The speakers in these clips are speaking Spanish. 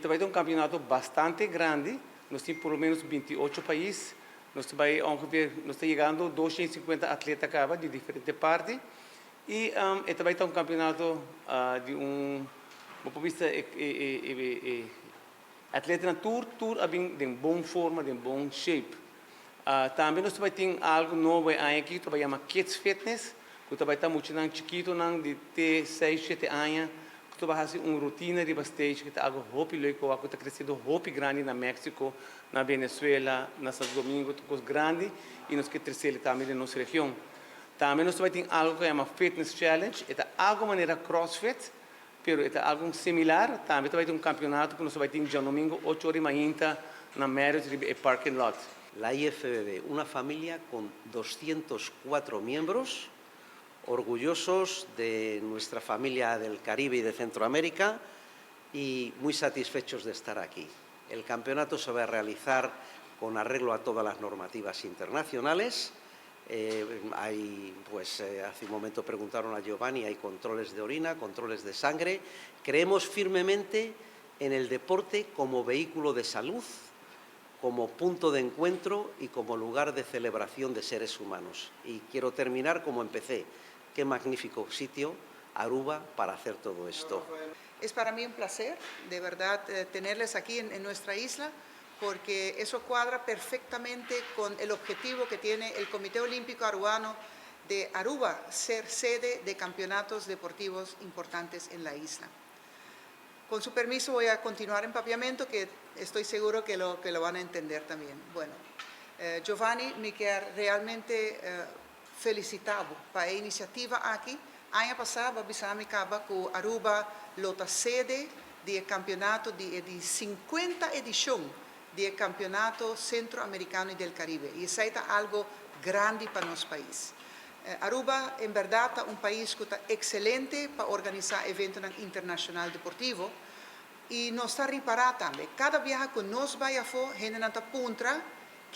Vai ter um campeonato bastante grande, nós temos pelo menos 28 países, nós estamos chegando a 250 atletas cada de diferentes partes, e vai ter um campeonato de ponto de vista atleta na tour de boa forma, de bom shape. Também nós vai ter algo novo aqui, que vai chamar Kids Fitness, que vai estar muito chiquito, de 6, 7 anos, que vai fazer uma rotina de backstage, que está algo hopi legal, que está crescendo hopi grande na México, na Venezuela, na Santo Domingo, coisa grande, e nós queremos crescer também na nossa região. Também nós vai ter algo que chama Fitness Challenge, é algo maneira CrossFit, pero é algo similar. Também vai ter um campeonato que nós vai ter no domingo, 8h30, na Marriott Parking Lot. La IFBB, una familia con 204 miembros, orgullosos de nuestra familia del Caribe y de Centroamérica y muy satisfechos de estar aquí. El campeonato se va a realizar con arreglo a todas las normativas internacionales. Hace un momento preguntaron a Giovanni, hay controles de orina, controles de sangre. Creemos firmemente en el deporte como vehículo de salud, como punto de encuentro y como lugar de celebración de seres humanos. Y quiero terminar como empecé. Qué magnífico sitio, Aruba, para hacer todo esto. Es para mí un placer, de verdad, tenerles aquí en nuestra isla, porque eso cuadra perfectamente con el objetivo que tiene el Comité Olímpico Arubano de Aruba, ser sede de campeonatos deportivos importantes en la isla. Con su permiso voy a continuar en papiamento, que estoy seguro que lo van a entender también. Bueno, Giovanni, me queda realmente felicitado para la iniciativa aquí. Año pasado, bisami acaba con Aruba, lota sede del campeonato de 50 edición del campeonato centroamericano y del Caribe. Y eso es algo grande para nuestro país. Aruba, en verdad, es un país que está excelente para organizar eventos internacionales deportivos y nos está reparado también. Cada viaje que nos vaya a hacer, gente nos apunta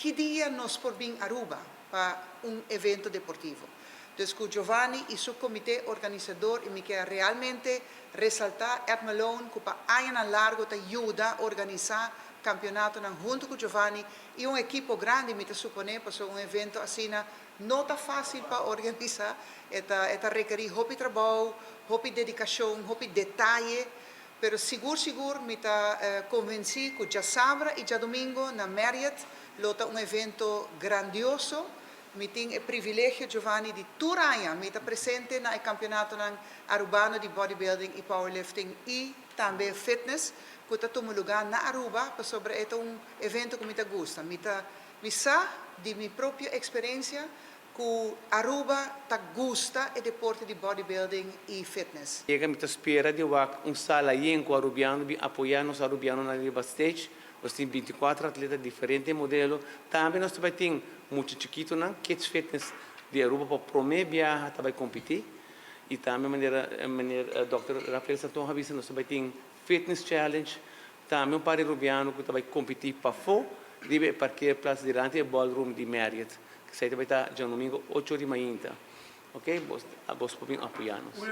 qué día nos por bien Aruba para un evento deportivo. Entonces, con Giovanni y su comité organizador, y me queda realmente resaltar Ed Malone, que para años largo te ayuda a organizar campeonato junto con Giovanni y un equipo grande, me supone, para un evento así, no está fácil para organizar, está requerir mucho trabajo, mucha dedicación, mucho detalle, pero seguro me está convencido que ya sábado y ya domingo en Marriott lo está un evento grandioso. Me tengo el privilegio, Giovanni, de todo año me está presente en el campeonato arubano de bodybuilding y powerlifting y también fitness, que está tomando lugar en Aruba, sobre este un evento que me gusta. Me sa de mi propia experiencia que Aruba te gusta el deporte de bodybuilding y fitness. Llega me espera de um sala aí em arubiano, apoiar os arubianos na backstage. Nós temos 24 atletas de diferentes modelos. Também nós vai ter muito chiquito na Kids Fitness de Aruba para promover viajar, vai competir. E também maneira Dr. Rafael Santon avisa nós vai ter Fitness Challenge. Também para arubiano que vai competir para fora, de parque place durante o ballroom de Marriott, que vai estar já domingo 8h30. Ok? Vos podem apoiar-nos.